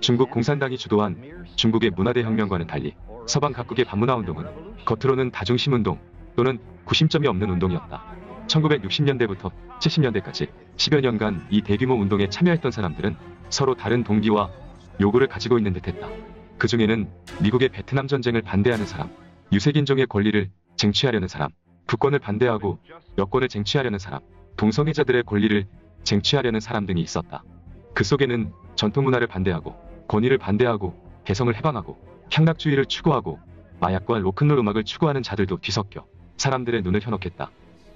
중국 공산당이 주도한 중국의 문화대혁명과는 달리 서방 각국의 반문화운동은 겉으로는 다중심운동 또는 구심점이 없는 운동이었다. 1960년대부터 70년대까지 10여 년간 이 대규모 운동에 참여했던 사람들은 서로 다른 동기와 요구를 가지고 있는 듯했다. 그 중에는 미국의 베트남 전쟁을 반대하는 사람, 유색인종의 권리를 쟁취하려는 사람, 부권을 반대하고 여권을 쟁취하려는 사람, 동성애자들의 권리를 쟁취하려는 사람 등이 있었다. 그 속에는 전통문화를 반대하고 권위를 반대하고 개성을 해방하고 향락주의를 추구하고 마약과 로큰롤 음악을 추구하는 자들도 뒤섞여 사람들의 눈을 현혹했다.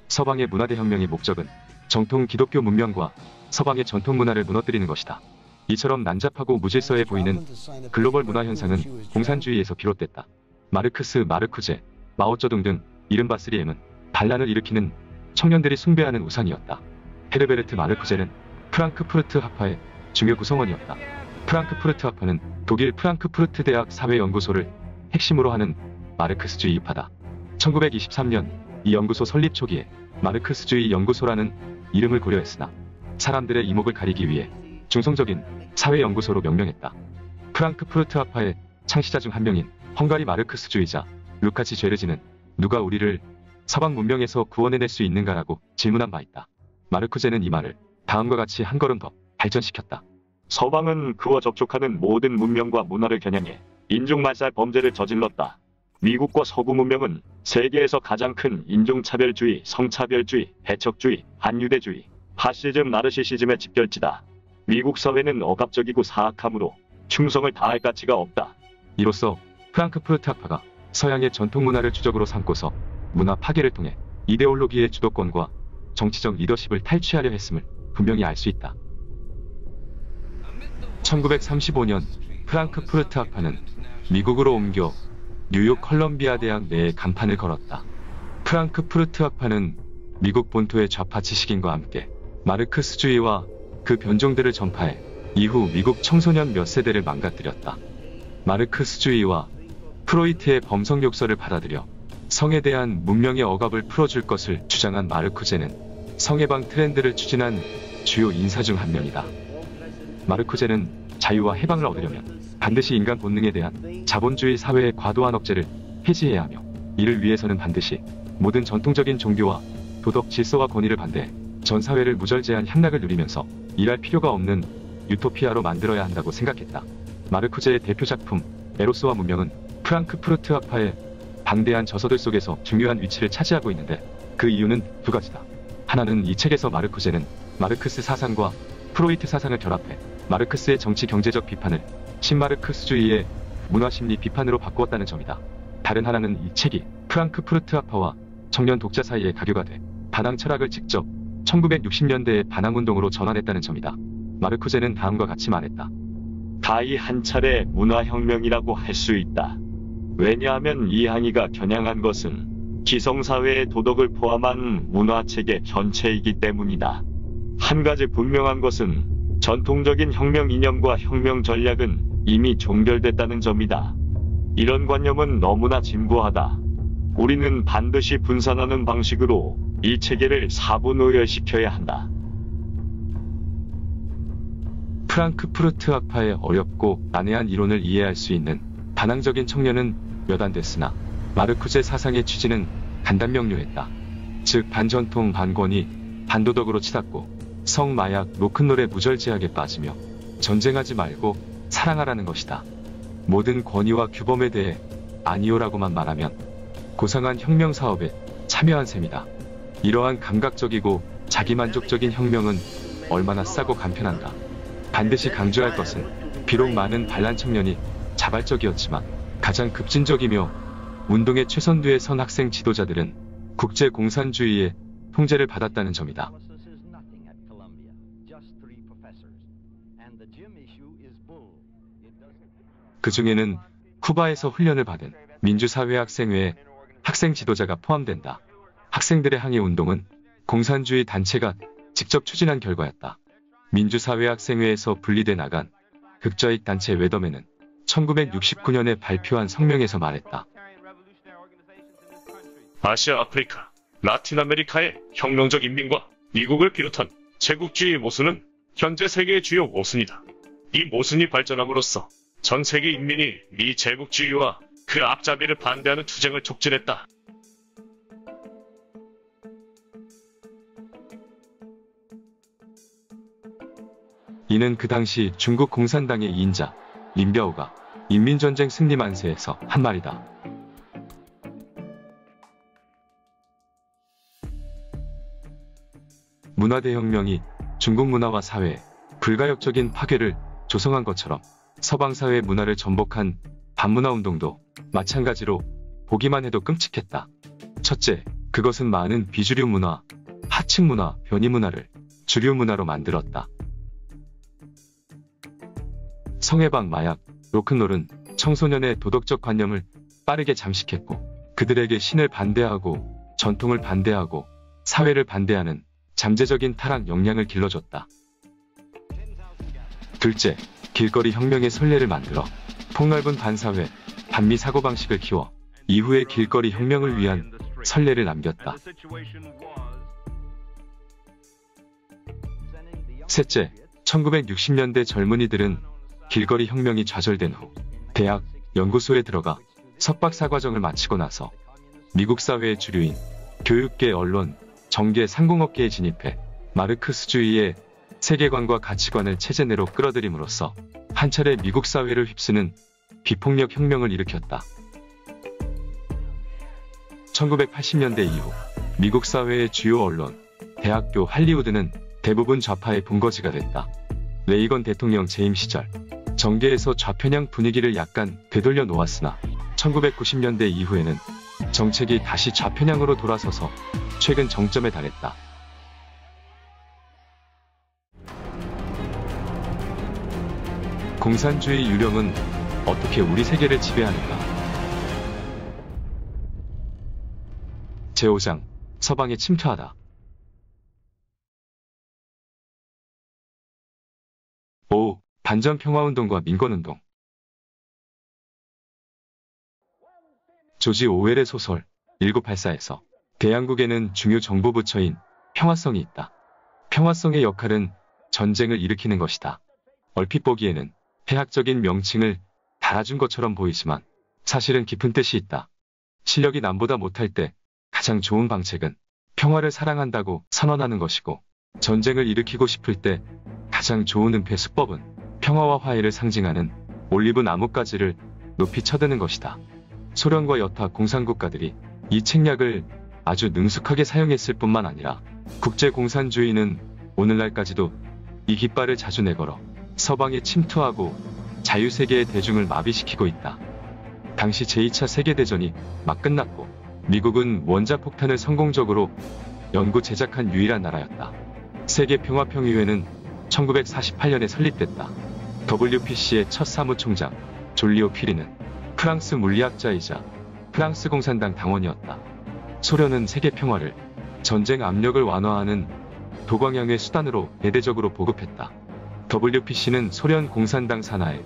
서방의 문화대혁명의 목적은 정통 기독교 문명과 서방의 전통 문화를 무너뜨리는 것이다. 이처럼 난잡하고 무질서해 보이는 글로벌 문화 현상은 공산주의에서 비롯됐다. 마르크스, 마르쿠제, 마오쩌둥 등 이른바 3M은 반란을 일으키는 청년들이 숭배하는 우상이었다. 헤르베르트 마르쿠제는 프랑크푸르트 학파의 중요 구성원이었다. 프랑크푸르트 학파는 독일 프랑크푸르트 대학 사회연구소를 핵심으로 하는 마르크스주의 파다. 1923년 이 연구소 설립 초기에 마르크스주의 연구소라는 이름을 고려했으나 사람들의 이목을 가리기 위해 중성적인 사회연구소로 명명했다. 프랑크푸르트 학파의 창시자 중 한 명인 헝가리 마르크스주의자 루카치 죄르지는 누가 우리를 서방 문명에서 구원해낼 수 있는가라고 질문한 바 있다. 마르쿠제는 이 말을 다음과 같이 한 걸음 더 발전시켰다. 서방은 그와 접촉하는 모든 문명과 문화를 겨냥해 인종말살 범죄를 저질렀다. 미국과 서구 문명은 세계에서 가장 큰 인종차별주의, 성차별주의, 해척주의, 한유대주의, 파시즘, 나르시시즘의 집결지다. 미국 사회는 억압적이고 사악하므로 충성을 다할 가치가 없다. 이로써 프랑크푸르트 학파가 서양의 전통문화를 주적으로 삼고서 문화 파괴를 통해 이데올로기의 주도권과 정치적 리더십을 탈취하려 했음을 분명히 알 수 있다. 1935년 프랑크푸르트 학파는 미국으로 옮겨 뉴욕 컬럼비아 대학 내에 간판을 걸었다. 프랑크푸르트 학파는 미국 본토의 좌파 지식인과 함께 마르크스주의와 그 변종들을 전파해 이후 미국 청소년 몇 세대를 망가뜨렸다. 마르크스주의와 프로이트의 범성 욕설을 받아들여 성에 대한 문명의 억압을 풀어줄 것을 주장한 마르쿠제는 성해방 트렌드를 추진한 주요 인사 중 한 명이다. 마르쿠제는 자유와 해방을 얻으려면 반드시 인간 본능에 대한 자본주의 사회의 과도한 억제를 해지해야 하며 이를 위해서는 반드시 모든 전통적인 종교와 도덕 질서와 권위를 반대해 전 사회를 무절제한 향락을 누리면서 일할 필요가 없는 유토피아로 만들어야 한다고 생각했다. 마르쿠제의 대표 작품 에로스와 문명은 프랑크푸르트 학파의 방대한 저서들 속에서 중요한 위치를 차지하고 있는데 그 이유는 두 가지다. 하나는 이 책에서 마르쿠제는 마르크스 사상과 프로이트 사상을 결합해 마르크스의 정치 경제적 비판을 신마르크스주의의 문화심리 비판으로 바꾸었다는 점이다. 다른 하나는 이 책이 프랑크푸르트 학파와 청년 독자 사이에 가교가 돼 반항 철학을 직접 1960년대의 반항운동으로 전환했다는 점이다. 마르쿠제는 다음과 같이 말했다. 다이 한 차례 문화혁명이라고 할 수 있다. 왜냐하면 이 항의가 겨냥한 것은 기성사회의 도덕을 포함한 문화체계 전체이기 때문이다. 한 가지 분명한 것은 전통적인 혁명 이념과 혁명 전략은 이미 종결됐다는 점이다. 이런 관념은 너무나 진부하다. 우리는 반드시 분산하는 방식으로 이 체계를 사분오열시켜야 한다. 프랑크푸르트 학파의 어렵고 난해한 이론을 이해할 수 있는 반항적인 청년은 몇 안 됐으나 마르쿠제 사상의 취지는 간단명료했다. 즉 반전통 반권위 반도덕으로 치닫고 성마약 로큰롤에 무절제하게 빠지며 전쟁하지 말고 사랑하라는 것이다. 모든 권위와 규범에 대해 아니오라고만 말하면 고상한 혁명 사업에 참여한 셈이다. 이러한 감각적이고 자기만족적인 혁명은 얼마나 싸고 간편한가. 반드시 강조할 것은 비록 많은 반란 청년이 자발적이었지만 가장 급진적이며 운동의 최선두에 선 학생 지도자들은 국제 공산주의의 통제를 받았다는 점이다. 그 중에는 쿠바에서 훈련을 받은 민주사회학생회의 학생 지도자가 포함된다. 학생들의 항의 운동은 공산주의 단체가 직접 추진한 결과였다. 민주사회학생회에서 분리돼 나간 극좌익 단체 웨더맨은 1969년에 발표한 성명에서 말했다. 아시아, 아프리카, 라틴 아메리카의 혁명적 인민과 미국을 비롯한 제국주의의 모순은 현재 세계의 주요 모순이다. 이 모순이 발전함으로써 전 세계 인민이 미 제국주의와 그 앞잡이를 반대하는 투쟁을 촉진했다. 이는 그 당시 중국 공산당의 인자 린벼우가 인민전쟁 승리 만세에서 한 말이다. 문화대혁명이 중국 문화와 사회에 불가역적인 파괴를 조성한 것처럼 서방사회 문화를 전복한 반문화운동도 마찬가지로 보기만 해도 끔찍했다. 첫째, 그것은 많은 비주류 문화, 하층 문화, 변이 문화를 주류 문화로 만들었다. 성해방, 마약, 로큰롤은 청소년의 도덕적 관념을 빠르게 잠식했고 그들에게 신을 반대하고 전통을 반대하고 사회를 반대하는 잠재적인 타락 역량을 길러줬다. 둘째, 길거리 혁명의 선례를 만들어 폭넓은 반사회, 반미 사고방식을 키워 이후의 길거리 혁명을 위한 선례를 남겼다. 셋째, 1960년대 젊은이들은 길거리 혁명이 좌절된 후 대학, 연구소에 들어가 석박사 과정을 마치고 나서 미국 사회의 주류인 교육계, 언론, 정계, 상공업계에 진입해 마르크스주의의 세계관과 가치관을 체제 내로 끌어들임으로써 한 차례 미국 사회를 휩쓰는 비폭력 혁명을 일으켰다. 1980년대 이후 미국 사회의 주요 언론, 대학교, 할리우드는 대부분 좌파의 본거지가 됐다. 레이건 대통령 재임 시절 정계에서 좌편향 분위기를 약간 되돌려 놓았으나 1990년대 이후에는 정책이 다시 좌편향으로 돌아서서 최근 정점에 달했다. 공산주의 유령은 어떻게 우리 세계를 지배하는가? 제5장, 서방에 침투하다. 5. 반전 평화운동과 민권운동. 조지 오웰의 소설 1984에서 대한국에는 중요 정보부처인 평화성이 있다. 평화성의 역할은 전쟁을 일으키는 것이다. 얼핏 보기에는 해학적인 명칭을 달아준 것처럼 보이지만 사실은 깊은 뜻이 있다. 실력이 남보다 못할 때 가장 좋은 방책은 평화를 사랑한다고 선언하는 것이고 전쟁을 일으키고 싶을 때 가장 좋은 은폐 수법은 평화와 화해를 상징하는 올리브 나뭇가지를 높이 쳐드는 것이다. 소련과 여타 공산국가들이 이 책략을 아주 능숙하게 사용했을 뿐만 아니라 국제공산주의는 오늘날까지도 이 깃발을 자주 내걸어 서방에 침투하고 자유세계의 대중을 마비시키고 있다. 당시 제2차 세계대전이 막 끝났고 미국은 원자폭탄을 성공적으로 연구 제작한 유일한 나라였다. 세계평화평의회는 1948년에 설립됐다. WPC의 첫 사무총장 졸리오 피리는 프랑스 물리학자이자 프랑스 공산당 당원이었다. 소련은 세계평화를 전쟁 압력을 완화하는 도광양의 수단으로 대대적으로 보급했다. WPC는 소련 공산당 산하의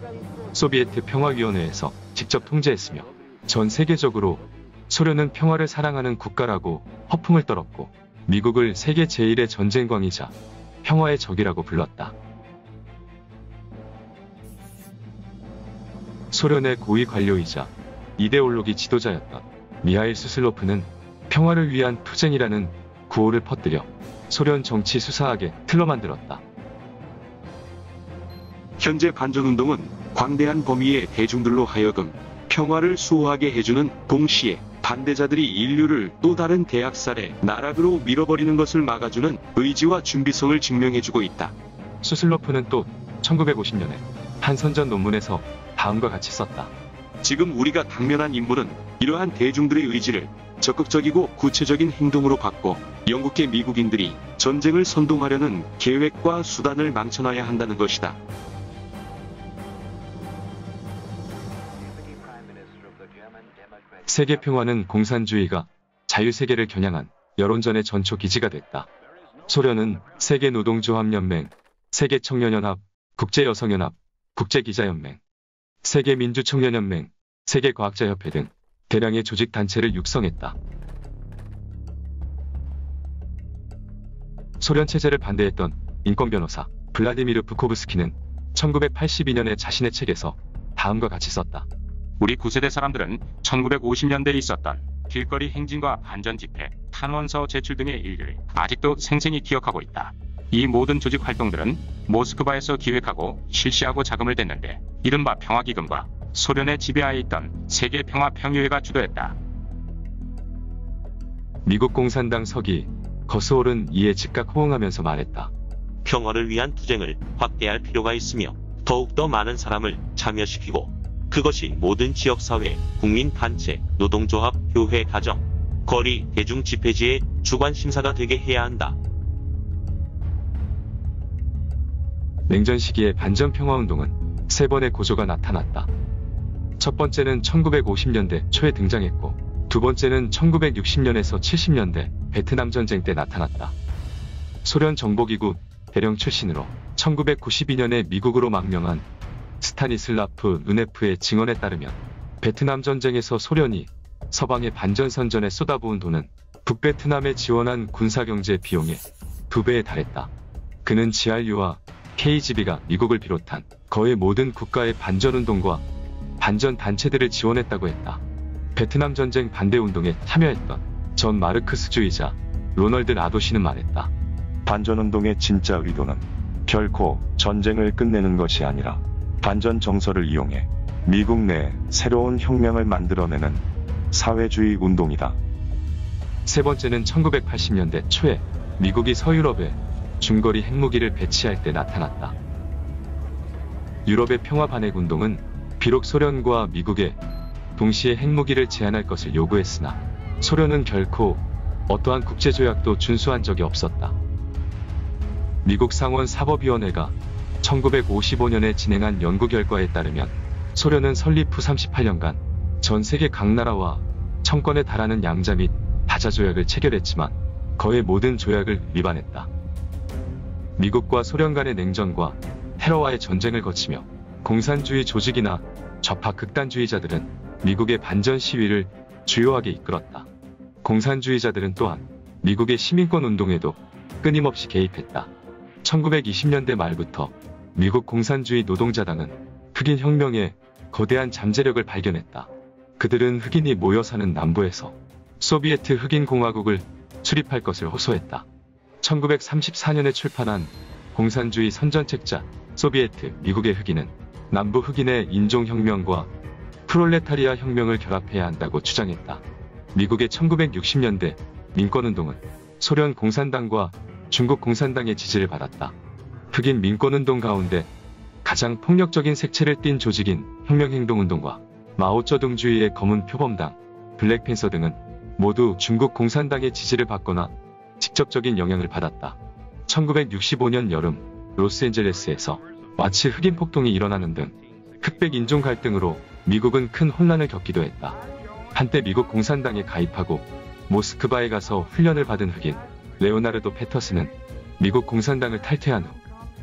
소비에트 평화위원회에서 직접 통제했으며 전 세계적으로 소련은 평화를 사랑하는 국가라고 허풍을 떨었고 미국을 세계 제1의 전쟁광이자 평화의 적이라고 불렀다. 소련의 고위 관료이자 이데올로기 지도자였던 미하일 수슬로프는 평화를 위한 투쟁이라는 구호를 퍼뜨려 소련 정치 수사학에 틀어 만들었다. 현재 반전운동은 광대한 범위의 대중들로 하여금 평화를 수호하게 해주는 동시에 반대자들이 인류를 또 다른 대학살의 나락으로 밀어버리는 것을 막아주는 의지와 준비성을 증명해주고 있다. 수슬로프는 또 1950년에 한 선전 논문에서 다음과 같이 썼다. 지금 우리가 당면한 임무는 이러한 대중들의 의지를 적극적이고 구체적인 행동으로 바꿔 영국계 미국인들이 전쟁을 선동하려는 계획과 수단을 망쳐놔야 한다는 것이다. 세계 평화는 공산주의가 자유세계를 겨냥한 여론전의 전초 기지가 됐다. 소련은 세계노동조합연맹, 세계청년연합, 국제여성연합, 국제기자연맹, 세계민주청년연맹, 세계과학자협회 등 대량의 조직단체를 육성했다. 소련 체제를 반대했던 인권변호사 블라디미르 부코브스키는 1982년에 자신의 책에서 다음과 같이 썼다. 우리 9세대 사람들은 1950년대에 있었던 길거리 행진과 반전 집회, 탄원서 제출 등의 일들을 아직도 생생히 기억하고 있다. 이 모든 조직 활동들은 모스크바에서 기획하고 실시하고 자금을 댔는데 이른바 평화기금과 소련의 지배하에 있던 세계평화평의회가 주도했다. 미국 공산당 서기 거스홀은 이에 즉각 호응하면서 말했다. 평화를 위한 투쟁을 확대할 필요가 있으며 더욱더 많은 사람을 참여시키고 그것이 모든 지역사회, 국민단체, 노동조합, 교회, 가정, 거리, 대중집회지의 주관 심사가 되게 해야 한다. 냉전 시기의 반전평화운동은 세 번의 고조가 나타났다. 첫 번째는 1950년대 초에 등장했고 두 번째는 1960년에서 70년대 베트남 전쟁 때 나타났다. 소련 정보기구 대령 출신으로 1992년에 미국으로 망명한 스타니슬라프 루네프의 증언에 따르면 베트남 전쟁에서 소련이 서방의 반전선전에 쏟아부은 돈은 북베트남에 지원한 군사경제 비용의 2배에 달했다. 그는 GRU와 KGB가 미국을 비롯한 거의 모든 국가의 반전운동과 반전단체들을 지원했다고 했다. 베트남 전쟁 반대운동에 참여했던 전 마르크스주의자 로널드 라도시는 말했다. 반전운동의 진짜 의도는 결코 전쟁을 끝내는 것이 아니라 반전 정서를 이용해 미국 내 새로운 혁명을 만들어내는 사회주의 운동이다. 세 번째는 1980년대 초에 미국이 서유럽에 중거리 핵무기를 배치할 때 나타났다. 유럽의 평화 반핵 운동은 비록 소련과 미국에 동시에 핵무기를 제한할 것을 요구했으나 소련은 결코 어떠한 국제조약도 준수한 적이 없었다. 미국 상원 사법위원회가 1955년에 진행한 연구 결과에 따르면 소련은 설립 후 38년간 전 세계 각 나라와 1000건에 달하는 양자 및 다자 조약을 체결했지만 거의 모든 조약을 위반했다. 미국과 소련 간의 냉전과 테러와의 전쟁을 거치며 공산주의 조직이나 좌파 극단주의자들은 미국의 반전 시위를 주요하게 이끌었다. 공산주의자들은 또한 미국의 시민권 운동에도 끊임없이 개입했다. 1920년대 말부터 미국 공산주의 노동자당은 흑인 혁명에 거대한 잠재력을 발견했다. 그들은 흑인이 모여 사는 남부에서 소비에트 흑인 공화국을 수립할 것을 호소했다. 1934년에 출판한 공산주의 선전책자 소비에트 미국의 흑인은 남부 흑인의 인종혁명과 프롤레타리아 혁명을 결합해야 한다고 주장했다. 미국의 1960년대 민권운동은 소련 공산당과 중국 공산당의 지지를 받았다. 흑인 민권운동 가운데 가장 폭력적인 색채를 띤 조직인 혁명행동운동과 마오쩌둥주의의 검은 표범당, 블랙팬서 등은 모두 중국 공산당의 지지를 받거나 직접적인 영향을 받았다. 1965년 여름 로스앤젤레스에서 마치 흑인 폭동이 일어나는 등 흑백 인종 갈등으로 미국은 큰 혼란을 겪기도 했다. 한때 미국 공산당에 가입하고 모스크바에 가서 훈련을 받은 흑인 레오나르도 패터슨은 미국 공산당을 탈퇴한 후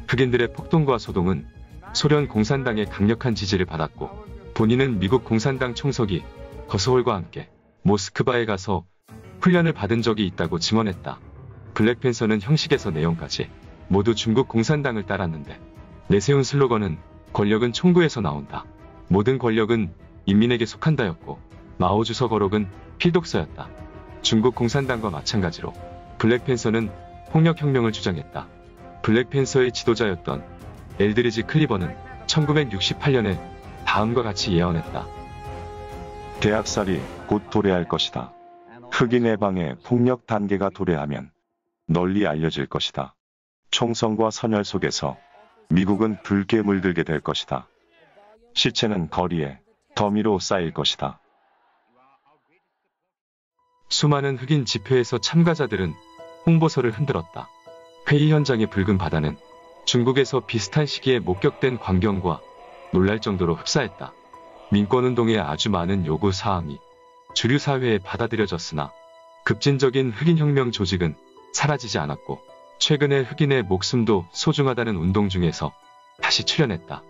흑인들의 폭동과 소동은 소련 공산당의 강력한 지지를 받았고 본인은 미국 공산당 총서기 거스홀과 함께 모스크바에 가서 훈련을 받은 적이 있다고 증언했다. 블랙팬서는 형식에서 내용까지 모두 중국 공산당을 따랐는데 내세운 슬로건은 권력은 총구에서 나온다. 모든 권력은 인민에게 속한다였고 마오 주석 어록은 필독서였다. 중국 공산당과 마찬가지로 블랙팬서는 폭력혁명을 주장했다. 블랙팬서의 지도자였던 엘드리지 클리버는 1968년에 다음과 같이 예언했다. 대학살이 곧 도래할 것이다. 흑인 해방의 폭력 단계가 도래하면 널리 알려질 것이다. 총성과 선열 속에서 미국은 붉게 물들게 될 것이다. 시체는 거리에 더미로 쌓일 것이다. 수많은 흑인 집회에서 참가자들은 홍보서를 흔들었다. 회의 현장의 붉은 바다는 중국에서 비슷한 시기에 목격된 광경과 놀랄 정도로 흡사했다. 민권운동의 아주 많은 요구 사항이 주류 사회에 받아들여졌으나 급진적인 흑인혁명 조직은 사라지지 않았고 최근에 흑인의 목숨도 소중하다는 운동 중에서 다시 출현했다.